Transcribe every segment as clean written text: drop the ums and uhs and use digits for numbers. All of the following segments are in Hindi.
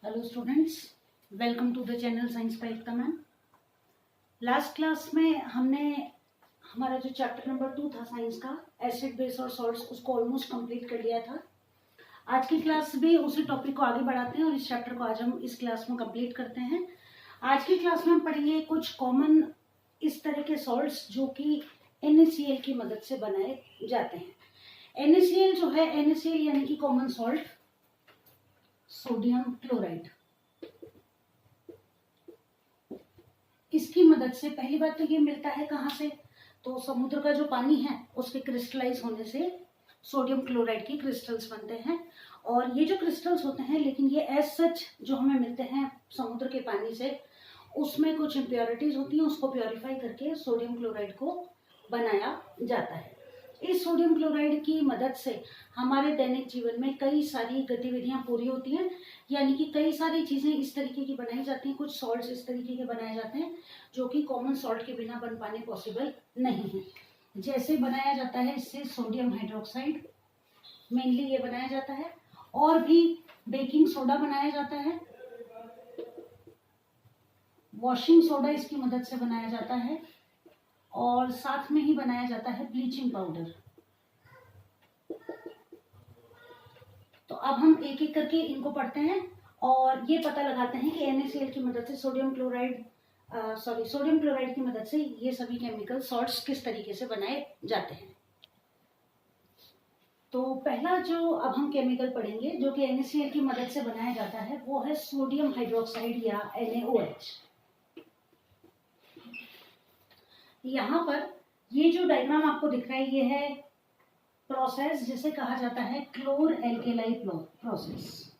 Hello students, welcome to the channel science by Ekta ma'am. Last class में हमने हमारा जो चैप्टर नंबर 2 था साइंस का, एसिड बेस और सॉल्ट्स, उसको ऑलमोस्ट कंप्लीट कर लिया था। आज की क्लास भी उसी टॉपिक को आगे बढ़ाते हैं और इस चैप्टर को आज हम इस क्लास में कंप्लीट करते हैं। आज की क्लास में हम पढ़ेंगे कुछ कॉमन इस तरह के सॉल्ट्स जो कि NaCl की मदद से बनाए जाते हैं। NaCl जो है, NaCl यानी कि कॉमन सॉल्ट, सोडियम क्लोराइड, इसकी मदद से पहली बात तो ये मिलता है कहाँ से, तो समुद्र का जो पानी है उसके क्रिस्टलाइज होने से सोडियम क्लोराइड की क्रिस्टल्स बनते हैं। और ये जो क्रिस्टल्स होते हैं, लेकिन ये एज सच जो हमें मिलते हैं समुद्र के पानी से, उसमें कुछ इम्प्योरिटीज होती हैं, उसको प्योरीफाई करके सोडियम क्लोराइड को बनाया जाता है। इस सोडियम क्लोराइड की मदद से हमारे दैनिक जीवन में कई सारी गतिविधियां पूरी होती हैं, यानी कि कई सारी चीजें इस तरीके की बनाई जाती हैं, कुछ सॉल्ट्स इस तरीके के बनाए जाते हैं जो कि कॉमन सॉल्ट के बिना बन पाने पॉसिबल नहीं है। जैसे बनाया जाता है इससे सोडियम हाइड्रोक्साइड, मेनली ये बनाया जाता है, और भी बेकिंग सोडा बनाया जाता है, वॉशिंग सोडा इसकी मदद से बनाया जाता है, और साथ में ही बनाया जाता है ब्लीचिंग पाउडर। तो अब हम एक एक करके इनको पढ़ते हैं और ये पता लगाते हैं कि NaCl की मदद से सोडियम क्लोराइड की मदद से ये सभी केमिकल सॉल्ट्स किस तरीके से बनाए जाते हैं। तो पहला जो अब हम केमिकल पढ़ेंगे जो कि NaCl की मदद से बनाया जाता है, वो है सोडियम हाइड्रोक्साइड या NaOH। यहाँ पर ये जो डायग्राम आपको दिख रहा है, ये है प्रोसेस जिसे कहा जाता है क्लोर एल्केलाई प्रोसेस।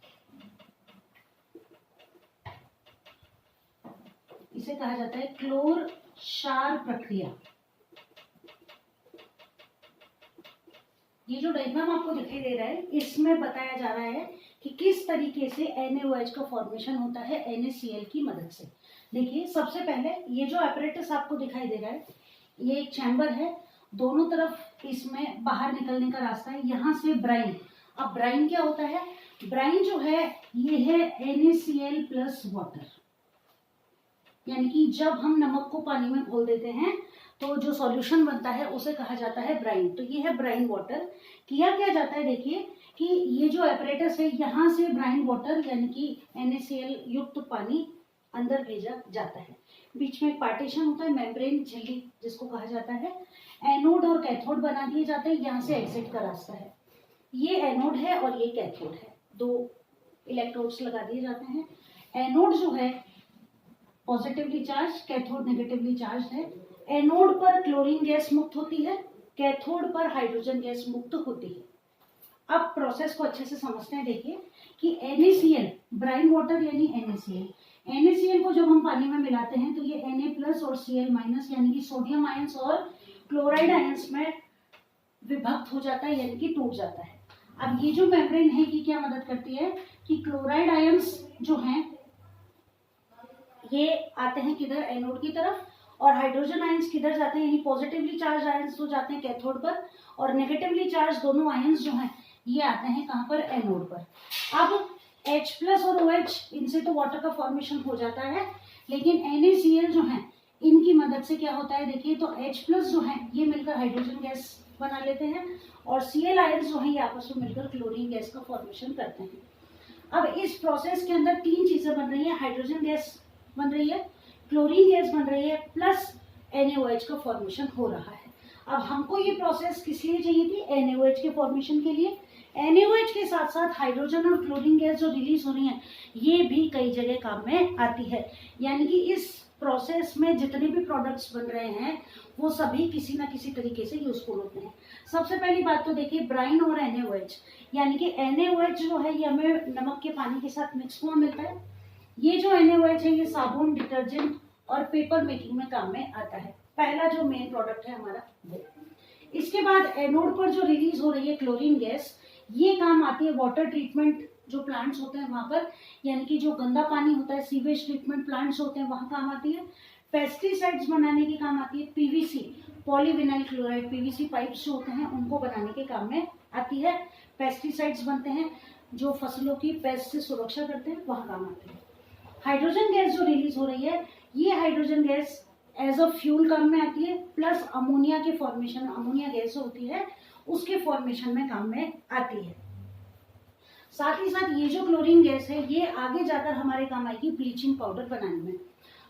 इसे कहा जाता है क्लोर क्षार प्रक्रिया। ये जो डायग्राम आपको दिखाई दे रहा है, इसमें बताया जा रहा है कि किस तरीके से NaOH का फॉर्मेशन होता है NaCl की मदद से। देखिए, सबसे पहले ये जो apparatus आपको दिखाई दे रहा है, ये एक चैम्बर है, दोनों तरफ इसमें बाहर निकलने का रास्ता है, यहाँ से ब्राइन। अब ब्राइन क्या होता है? ब्राइन जो है ये है NaCl प्लस वाटर, यानी कि जब हम नमक को पानी में घोल देते हैं तो जो सॉल्यूशन बनता है उसे कहा जाता है ब्राइन। तो ये है ब्राइन वाटर। किया क्या जाता है, देखिए कि ये जो apparatus है, यहाँ से ब्राइन वाटर यानी कि NaCl युक्त पानी अंदर भेजा जाता है। बीच में एक पार्टीशन होता है, मेम्ब्रेन झिल्ली जिसको कहा जाता है। एनोड और कैथोड बना दिए जाते हैं, यहाँ से एग्जिट का रास्ता है। ये एनोड है और ये कैथोड है, दो इलेक्ट्रोड्स लगा दिए जाते हैं। एनोड जो है positively charge, cathode negatively charge है। एनोड पर क्लोरीन गैस मुक्त होती है, कैथोड पर हाइड्रोजन गैस मुक्त होती है। अब प्रोसेस को अच्छे से समझते हैं। देखिए कि NaCl, ब्राइन वाटर यानी NaCl को जब हम पानी में मिलाते हैं तो ये Na प्लस और Cl माइनस यानी कि सोडियम आयंस और क्लोराइड आयंस में विभक्त हो जाता है, यानी कि टूट जाता है। अब ये जो मेम्ब्रेन है ये क्या मदद करती है कि क्लोराइड आयंस जो हैं ये आते हैं किधर, एनोड की तरफ, और हाइड्रोजन आयंस किधर जाते हैं, यानी पॉजिटिवली चार्ज आयंस तो जाते हैं कैथोड पर, और नेगेटिवली चार्ज दोनों आयंस जो हैं ये आते हैं कहाँ पर, एनोड पर। अब H प्लस और OH, इनसे तो वाटर का फॉर्मेशन हो जाता है, लेकिन NaCl जो है इनकी मदद से क्या होता है, देखिए तो H प्लस जो है ये मिलकर हाइड्रोजन गैस बना लेते हैं, और Cl आयंस जो है ये आपस में मिलकर क्लोरीन गैस का फॉर्मेशन करते हैं। अब इस प्रोसेस के अंदर तीन चीजें बन रही है, हाइड्रोजन गैस बन रही है, क्लोरीन गैस बन रही है, प्लस NaOH का फॉर्मेशन हो रहा है। अब हमको ये प्रोसेस किस लिए चाहिए थी, NaOH के फॉर्मेशन के लिए। NaOH के साथ साथ हाइड्रोजन और क्लोरीन गैस जो रिलीज हो रही है ये भी कई जगह काम में आती है, यानी कि इस प्रोसेस में जितने भी प्रोडक्ट्स बन रहे हैं वो सभी किसी ना किसी तरीके से यूजफुल होते हैं। सबसे पहली बात तो देखिए ब्राइन और NaOH, यानी कि NaOH जो है ये हमें नमक के पानी के साथ मिक्स हुआ मिलता है। ये जो NaOH है ये साबुन, डिटर्जेंट और पेपर मेकिंग में काम में आता है। पहला जो मेन प्रोडक्ट है हमारा वो। इसके बाद एनोड पर जो रिलीज हो रही है क्लोरीन गैस, ये काम आती है वाटर ट्रीटमेंट जो प्लांट्स होते हैं वहां पर, यानी कि जो गंदा पानी होता है, सीवेज ट्रीटमेंट प्लांट्स होते हैं वहां काम आती है। पेस्टिसाइड्स बनाने के काम आती है। PVC, polyvinyl chloride, PVC pipes जो होते हैं उनको बनाने के काम में आती है, पेस्टिसाइड्स बनते हैं। जो फसलों की पेस्ट से सुरक्षा करते हैं वहाँ काम आते हैं। हाइड्रोजन गैस जो रिलीज हो रही है, ये hydrogen gas as a fuel काम में आती है, प्लस अमोनिया के फॉर्मेशन, अमोनिया गैस होती है उसके फॉर्मेशन में काम में आती है। साथ ही साथ ये जो क्लोरीन गैस है ये आगे जाकर हमारे काम आएगी ब्लीचिंग पाउडर बनाने में।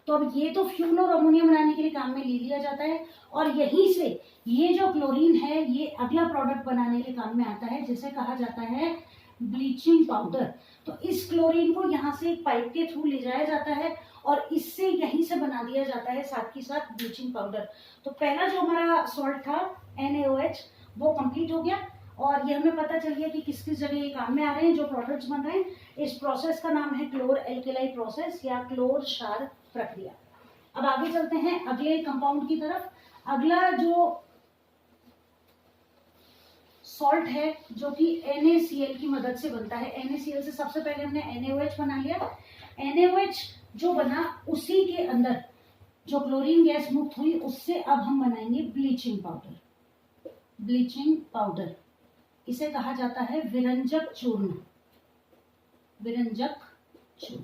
तो अब ये तो फ्यूल और अमोनिया बनाने के लिए काम में ले लिया जाता है, और यहीं से ये जो क्लोरीन है ये अगला प्रोडक्ट बनाने के काम में आता है जिसे कहा जाता है ब्लीचिंग पाउडर। तो इस क्लोरीन को यहाँ से एक पाइप के थ्रू ले जाया जाता है और इससे यहीं से बना दिया जाता है साथ के साथ ब्लीचिंग पाउडर। तो पहला जो हमारा सॉल्ट था NaOH वो कंप्लीट हो गया, और ये हमें पता चल गया कि किस किस जगह ये काम में आ रहे हैं, जो प्रोडक्ट्स बन रहे हैं। इस प्रोसेस का नाम है क्लोर एल्केलाई प्रोसेस या क्लोर क्षार प्रक्रिया। अब आगे चलते हैं अगले कंपाउंड की तरफ। अगला जो सॉल्ट है जो कि NaCl की मदद से बनता है। NaCl से सबसे पहले हमने NaOH बना लिया। NaOH जो बना उसी के अंदर जो क्लोरीन गैस मुक्त हुई उससे अब हम बनाएंगे ब्लीचिंग पाउडर। ब्लीचिंग पाउडर इसे कहा जाता है विरंजक चूर्ण। विरंजक चूर्ण।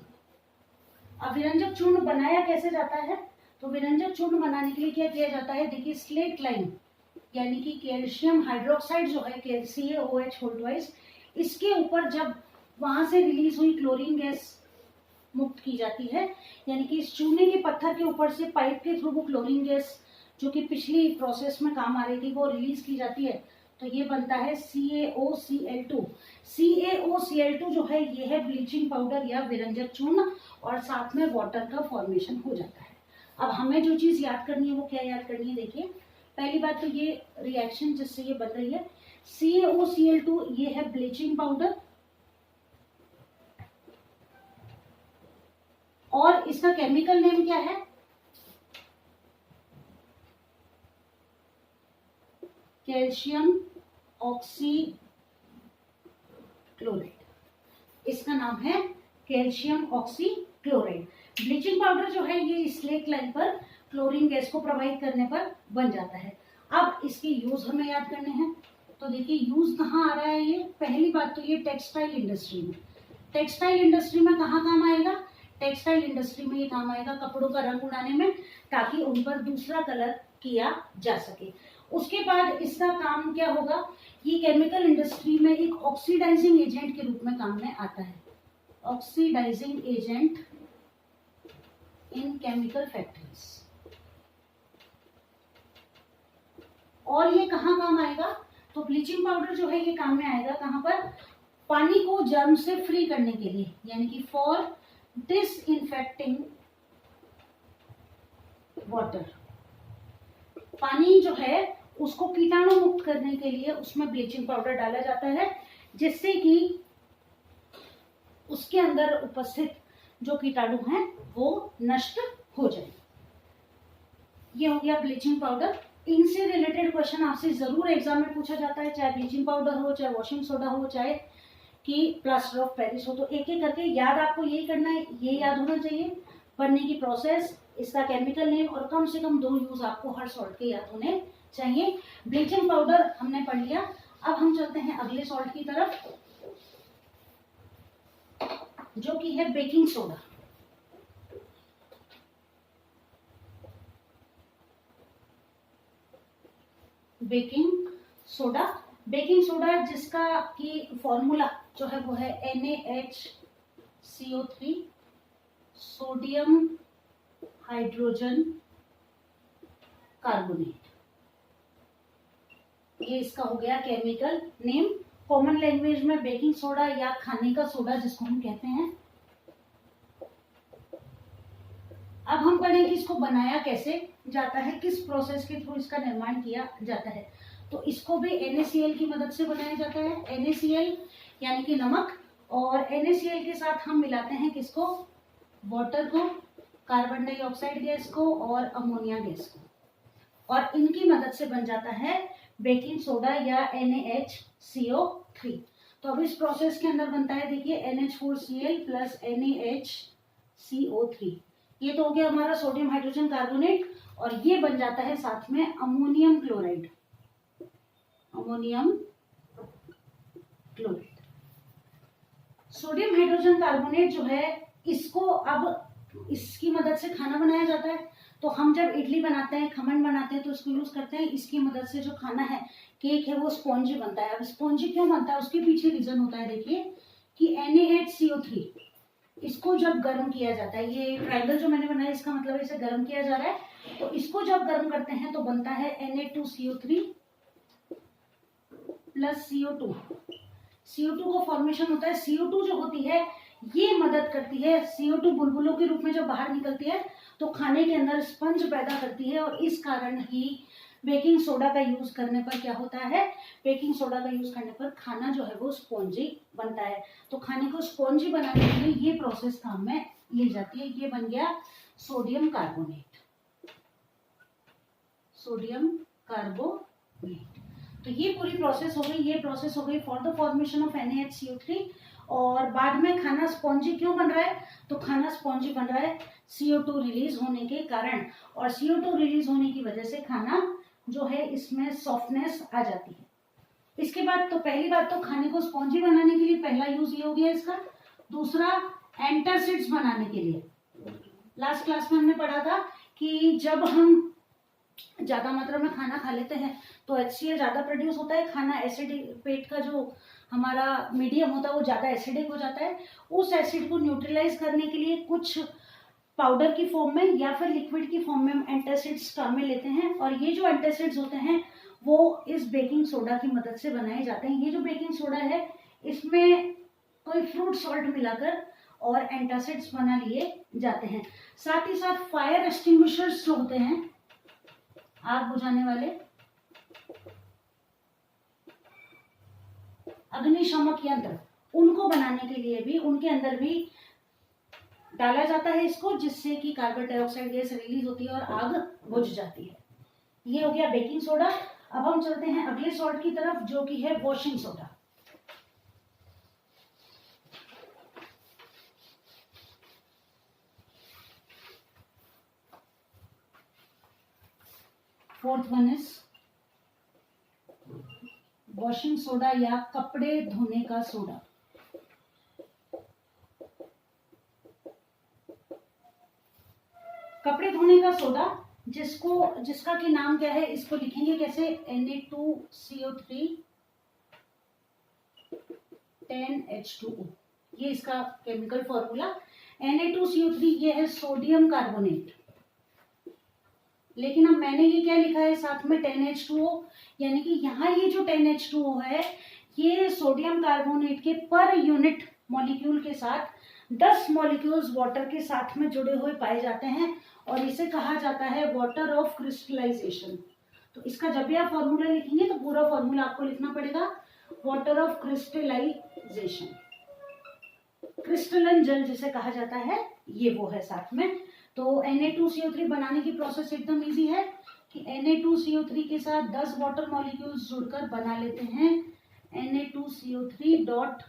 अब विरंजक चूर्ण बनाया कैसे जाता है? तो विरंजक चूर्ण बनाने के लिए क्या किया जाता है, देखिए स्लेट लाइन यानी कि कैल्शियम हाइड्रोक्साइड जो है CaOH होल्ड वाइज, इसके ऊपर जब वहां से रिलीज हुई क्लोरीन गैस मुक्त की जाती है, यानी कि इस चूने के पत्थर के ऊपर से पाइप के थ्रू वो क्लोरीन गैस जो कि पिछली प्रोसेस में काम आ रही थी वो रिलीज की जाती है, तो ये बनता है CaOCl2। CaOCl2 जो है ये है ब्लीचिंग पाउडर या विरंजक चूर्ण, और साथ में वाटर का फॉर्मेशन हो जाता है। अब हमें जो चीज याद करनी है वो क्या याद करनी है, देखिए पहली बात तो ये रिएक्शन जिससे ये बन रही है CaOCl2 ये है ब्लीचिंग पाउडर, और इसका केमिकल नेम क्या है, कैल्शियम ऑक्सीक्लोराइड। इसका नाम है कैल्शियम ऑक्सीक्लोराइड। ब्लीचिंग पाउडर जो है ये स्लेट लाइन पर क्लोरीन गैस को प्रोवाइड करने पर बन जाता है। अब इसके यूज हमें याद करने हैं, तो देखिए यूज कहाँ आ रहा है ये। पहली बात तो ये टेक्सटाइल इंडस्ट्री में। टेक्सटाइल इंडस्ट्री में कहाँ काम आएगा, टेक्सटाइल इंडस्ट्री में ये काम आएगा कपड़ों का रंग उड़ाने में, ताकि उन पर दूसरा कलर किया जा सके। उसके बाद इसका काम क्या होगा, ये केमिकल इंडस्ट्री में एक ऑक्सीडाइजिंग एजेंट के रूप में काम में आता है। Oxidising agent in chemical factories. और ये कहाँ काम आएगा, तो ब्लीचिंग पाउडर जो है ये काम में आएगा कहाँ पर, पानी को जर्म से फ्री करने के लिए, यानी कि फॉर डिसइंफेक्टिंग वाटर। पानी जो है उसको कीटाणु मुक्त करने के लिए उसमें ब्लीचिंग पाउडर डाला जाता है, जिससे कि उसके अंदर उपस्थित जो कीटाणु हैं वो नष्ट हो जाए। ये हो गया ब्लीचिंग पाउडर। इनसे रिलेटेड क्वेश्चन आपसे जरूर एग्जाम में पूछा जाता है, चाहे ब्लीचिंग पाउडर हो, चाहे वॉशिंग सोडा हो, चाहे कि प्लास्टर ऑफ पेरिस हो। तो एक एक करके याद आपको यही करना है, ये याद होना चाहिए, बनने की प्रोसेस, इसका केमिकल नेम, और कम से कम 2 यूज आपको हर सॉल्ट के याद होने चाहिए। ब्लीचिंग पाउडर हमने पढ़ लिया। अब हम चलते हैं अगले सॉल्ट की तरफ जो कि है baking soda. Baking soda. Baking soda जिसका की फॉर्मूला जो है वो है NaHCO3 सोडियम हाइड्रोजन कार्बोनेट। ये इसका हो गया केमिकल नेम। कॉमन लैंग्वेज में बेकिंग सोडा या खाने का सोडा जिसको हम कहते हैं। अब हम पढ़ेंगे इसको बनाया कैसे जाता है, किस प्रोसेस के थ्रू इसका निर्माण किया जाता है। तो इसको भी NaCl की मदद से बनाया जाता है। NaCl यानी कि नमक, और NaCl के साथ हम मिलाते हैं किसको, वाटर को, कार्बन डाइऑक्साइड गैस को और अमोनिया गैस को, और इनकी मदद से बन जाता है बेकिंग सोडा या NaHCO3। तो अब इस प्रोसेस के अंदर बनता है, देखिए NH4Cl प्लस NaHCO3। ये तो हो गया हमारा सोडियम हाइड्रोजन कार्बोनेट, और ये बन जाता है साथ में ammonium chloride. Ammonium chloride. Sodium hydrogen carbonate जो है, इसको अब इसकी मदद से खाना बनाया जाता है। तो हम जब इडली बनाते हैं, खमन बनाते हैं, तो इसको यूज करते हैं। इसकी मदद से जो खाना है, केक है, वो स्पॉन्जी बनता है। अब स्पॉन्जी क्यों बनता है, उसके पीछे रीजन होता है। देखिए कि NaHCO3, इसको जब गर्म किया जाता है, ये ट्रायंगल जो मैंने बनाया इसका मतलब है इसे गर्म किया जा रहा है। तो इसको जब गर्म करते हैं तो बनता है Na2CO3 प्लस CO2। CO2 का फॉर्मेशन होता है। CO2 जो होती है ये मदद करती है, CO2 बुलबुलों के रूप में जब बाहर निकलती है तो खाने के अंदर स्पंज पैदा करती है। और इस कारण ही बेकिंग सोडा का यूज करने पर क्या होता है, बेकिंग सोडा का यूज करने पर खाना जो है वो स्पॉन्जी बनता है। तो खाने को स्पॉन्जी बनाने के लिए ये प्रोसेस काम में ली जाती है। ये बन गया सोडियम कार्बोनेट, सोडियम कार्बोनेट। तो ये पूरी प्रोसेस हो गई। ये प्रोसेस हो गई for the formation of NaHCO3। और बाद में खाना स्पॉन्जी क्यों बन रहा है, तो खाना स्पॉन्जी बन रहा है CO2 रिलीज होने के कारण। और CO2 रिलीज होने की वजह से खाना जो है इसमें सॉफ्टनेस आ जाती है। इसके बाद तो पहली बात तो खाने को स्पॉन्जी बनाने के लिए पहला यूज ये हो गया इसका। दूसरा एंटासिड्स बनाने के लिए। लास्ट क्लास में हमने पढ़ा था कि जब हम ज्यादा मात्रा में खाना खा लेते हैं तो HCl ज्यादा प्रोड्यूस होता है। खाना एसिडिक, पेट का जो हमारा मीडियम होता है वो ज्यादा एसिडिक हो जाता है। उस एसिड को न्यूट्रलाइज करने के लिए कुछ पाउडर की फॉर्म में या फिर लिक्विड की फॉर्म में हम एंटासिड्स काम में लेते हैं। और ये जो एंटासिड्स होते हैं वो इस बेकिंग सोडा की मदद से बनाए जाते हैं। ये जो बेकिंग सोडा है इसमें कोई फ्रूट सॉल्ट मिलाकर और एंटासिड्स बना लिए जाते हैं। साथ ही साथ फायर एक्सटिंग्विशर्स जो होते हैं, आग बुझाने वाले, अग्निशामक यंत्र, उनको बनाने के लिए भी उनके अंदर भी डाला जाता है इसको, जिससे कि कार्बन डाइऑक्साइड गैस रिलीज होती है और आग बुझ जाती है। ये हो गया बेकिंग सोडा। अब हम चलते हैं अगले सॉल्ट की तरफ जो कि है washing soda. Fourth one is washing soda या कपड़े धोने का सोडा। कपड़े धोने का सोडा, जिसका कि नाम क्या है, इसको लिखेंगे कैसे, Na2CO3 10H2O। ये इसका केमिकल फॉर्मूला। Na2CO3 ये है सोडियम कार्बोनेट। लेकिन अब मैंने ये क्या लिखा है साथ में 10H2O, यानी कि यहाँ ये जो 10H2O है ये सोडियम कार्बोनेट के पर यूनिट मॉलिक्यूल के साथ 10 मॉलिक्यूल्स वाटर के साथ में जुड़े हुए पाए जाते हैं। और इसे कहा जाता है वाटर ऑफ क्रिस्टलाइजेशन। तो इसका जब भी आप फॉर्मूला लिखेंगे तो पूरा फॉर्मूला आपको लिखना पड़ेगा, वाटर ऑफ क्रिस्टलाइजेशन। क्रिस्टलन जल जिसे कहा जाता है, ये वो है साथ में। तो Na2CO3 बनाने की प्रोसेस एकदम इजी है कि Na2CO3 के साथ 10 वाटर मॉलिक्यूल्स जुड़कर बना लेते हैं Na2CO3 डॉट,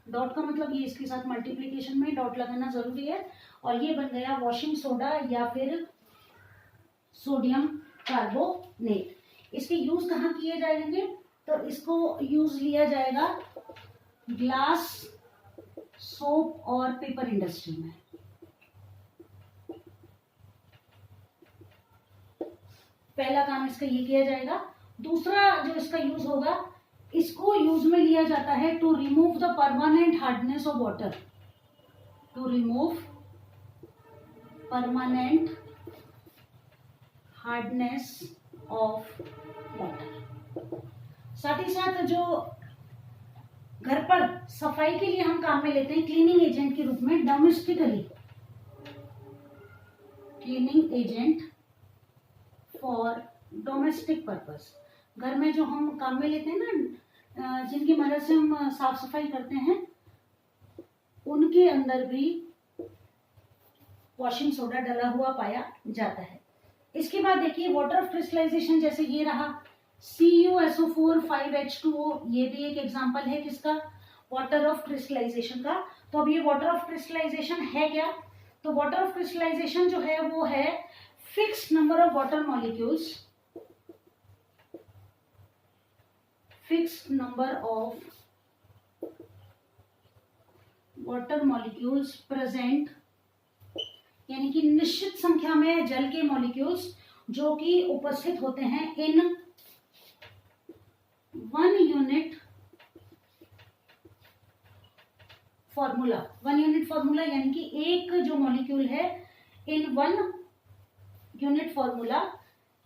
डॉट का मतलब ये इसके साथ मल्टीप्लिकेशन में डॉट लगाना जरूरी है। और ये बन गया वॉशिंग सोडा या फिर सोडियम कार्बोनेट। इसके यूज कहाँ किए जाएंगे, तो इसको यूज लिया जाएगा ग्लास, सोप और पेपर इंडस्ट्री में। पहला काम इसका ये किया जाएगा। दूसरा जो इसका यूज होगा, इसको यूज में लिया जाता है to remove the permanent hardness of water, to remove permanent hardness of water. साथ ही साथ जो घर पर सफाई के लिए हम काम में लेते हैं क्लीनिंग एजेंट के रूप में, domestically cleaning agent for domestic purpose, घर में जो हम काम में लेते हैं ना, जिनकी मदद से हम साफ सफाई करते हैं, उनके अंदर भी वॉशिंग सोडा डला हुआ पाया जाता है। इसके बाद देखिए वाटर ऑफ क्रिस्टलाइजेशन, जैसे ये रहा CuSO4 5H2O, ये भी एक एग्जांपल है किसका, वाटर ऑफ क्रिस्टलाइजेशन का। तो अब ये वाटर ऑफ क्रिस्टलाइजेशन है क्या, तो वाटर ऑफ क्रिस्टलाइजेशन जो है वो है fixed number of water molecules, fixed number of water molecules present, यानी कि निश्चित संख्या में जल के मॉलिक्यूल्स जो कि उपस्थित होते हैं इन 1 यूनिट फॉर्मूला। 1 यूनिट फॉर्मूला यानी कि एक जो मॉलिक्यूल है इन 1 यूनिट फॉर्मूला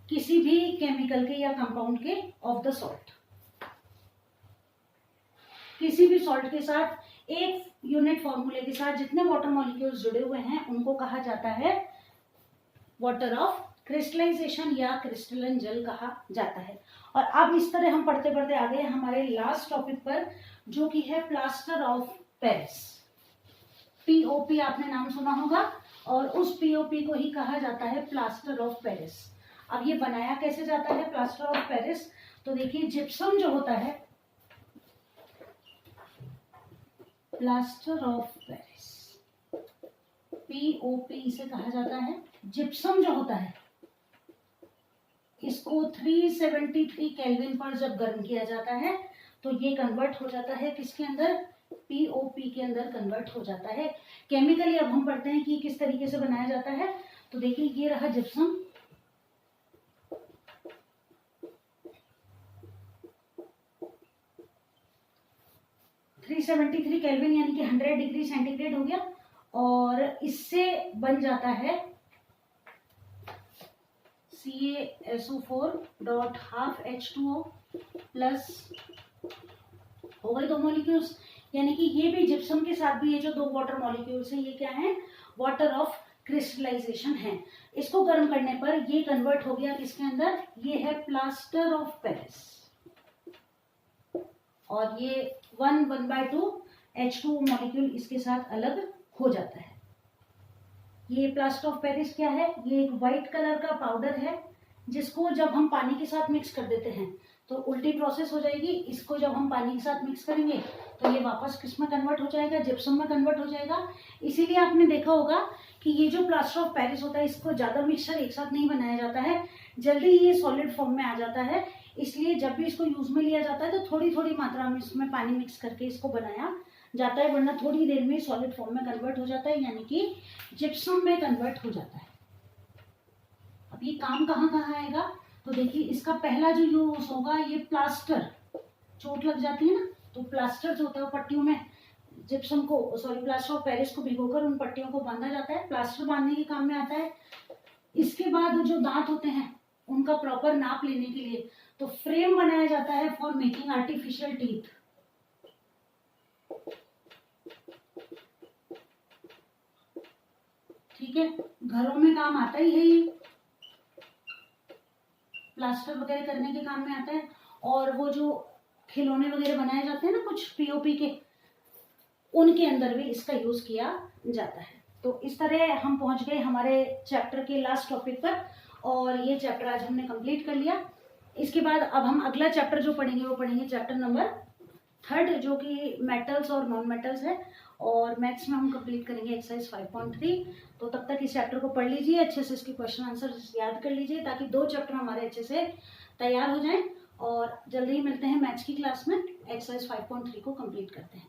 किसी भी केमिकल के या कंपाउंड के ऑफ द सॉल्ट। किसी भी सॉल्ट के साथ एक यूनिट फॉर्मूले के साथ जितने वाटर मॉलिक्यूल्स जुड़े हुए हैं उनको कहा जाता है वाटर ऑफ क्रिस्टलाइजेशन या क्रिस्टलन जल कहा जाता है। और अब इस तरह हम पढ़ते पढ़ते आ गए हमारे लास्ट टॉपिक पर, जो कि है प्लास्टर ऑफ पेरिस। पीओपी आपने नाम सुना होगा, और उस पीओपी को ही कहा जाता है प्लास्टर ऑफ पेरिस। अब ये बनाया कैसे जाता है प्लास्टर ऑफ पेरिस? तो देखिए, जिप्सम जो होता है, प्लास्टर ऑफ पेरिस पीओपी इसे कहा जाता है। जिप्सम जो होता है इसको 373 केल्विन पर जब गर्म किया जाता है तो ये कन्वर्ट हो जाता है किसके अंदर? पीओपी के अंदर कन्वर्ट हो जाता है। केमिकली अब हम पढ़ते हैं कि किस तरीके से बनाया जाता है। तो देखिए, ये रहा जिप्सम, (373 केल्विन यानी कि 100 डिग्री सेंटीग्रेड हो गया, और इससे बन जाता है CaSO4.12H2O प्लस, हो गए 2 मॉलिक्यूल्स। यानी कि ये भी जिप्सम के साथ भी ये जो 2 वाटर मॉलिक्यूल्स हैं ये क्या है? वाटर ऑफ क्रिस्टलाइजेशन है। इसको गर्म करने पर ये कन्वर्ट हो गया किसके अंदर? ये है प्लास्टर ऑफ पेरिस, और ये 1/2 H2O मॉलिक्यूल इसके साथ अलग हो जाता है। ये प्लास्टर ऑफ पेरिस क्या है? ये एक व्हाइट कलर का पाउडर है जिसको जब हम पानी के साथ मिक्स कर देते हैं तो उल्टी प्रोसेस हो जाएगी। इसको जब हम पानी के साथ मिक्स करेंगे तो ये वापस किस में कन्वर्ट हो जाएगा? जिप्सम में कन्वर्ट हो जाएगा। इसीलिए आपने देखा होगा कि ये जो प्लास्टर ऑफ पेरिस होता है इसको ज्यादा मिक्सचर एक साथ नहीं बनाया जाता है, जल्दी ये सॉलिड फॉर्म में आ जाता है। इसलिए जब भी इसको यूज में लिया जाता है तो थोड़ी थोड़ी मात्रा में इसमें पानी मिक्स करके इसको बनाया जाता है, वरना थोड़ी देर में सॉलिड फॉर्म में कन्वर्ट हो जाता है, यानी कि जिप्सम में कन्वर्ट हो जाता है। अब ये काम कहाँ कहाँ आएगा? तो देखिए, इसका पहला जो यूज होगा ये प्लास्टर, चोट लग जाती है ना तो प्लास्टर जो होता है पट्टियों में जिप्सम को प्लास्टर ऑफ पेरिस को भिगोकर उन पट्टियों को बांधा जाता है। प्लास्टर बांधने के काम में आता है। इसके बाद जो दांत होते हैं उनका प्रॉपर नाप लेने के लिए तो फ्रेम बनाया जाता है फॉर मेकिंग आर्टिफिशियल टीथ। ठीक है, घरों में काम आता ही है, ये प्लास्टर वगैरह करने के काम में आता है। और वो जो खिलौने वगैरह बनाए जाते हैं ना कुछ पीओपी के, उनके अंदर भी इसका यूज किया जाता है। तो इस तरह हम पहुंच गए हमारे चैप्टर के लास्ट टॉपिक पर, और ये चैप्टर आज हमने कंप्लीट कर लिया। इसके बाद अब हम अगला चैप्टर जो पढ़ेंगे वो पढ़ेंगे चैप्टर नंबर 3, जो कि मेटल्स और नॉन मेटल्स है, और मैथ्स में हम कंप्लीट करेंगे एक्सरसाइज 5.3। तो तब तक इस चैप्टर को पढ़ लीजिए, अच्छे से इसके क्वेश्चन आंसर याद कर लीजिए, ताकि 2 चैप्टर हमारे अच्छे से तैयार हो जाएं। और जल्दी ही मिलते हैं मैथ्स की क्लास में, एक्सरसाइज 5.3 को कंप्लीट करते हैं।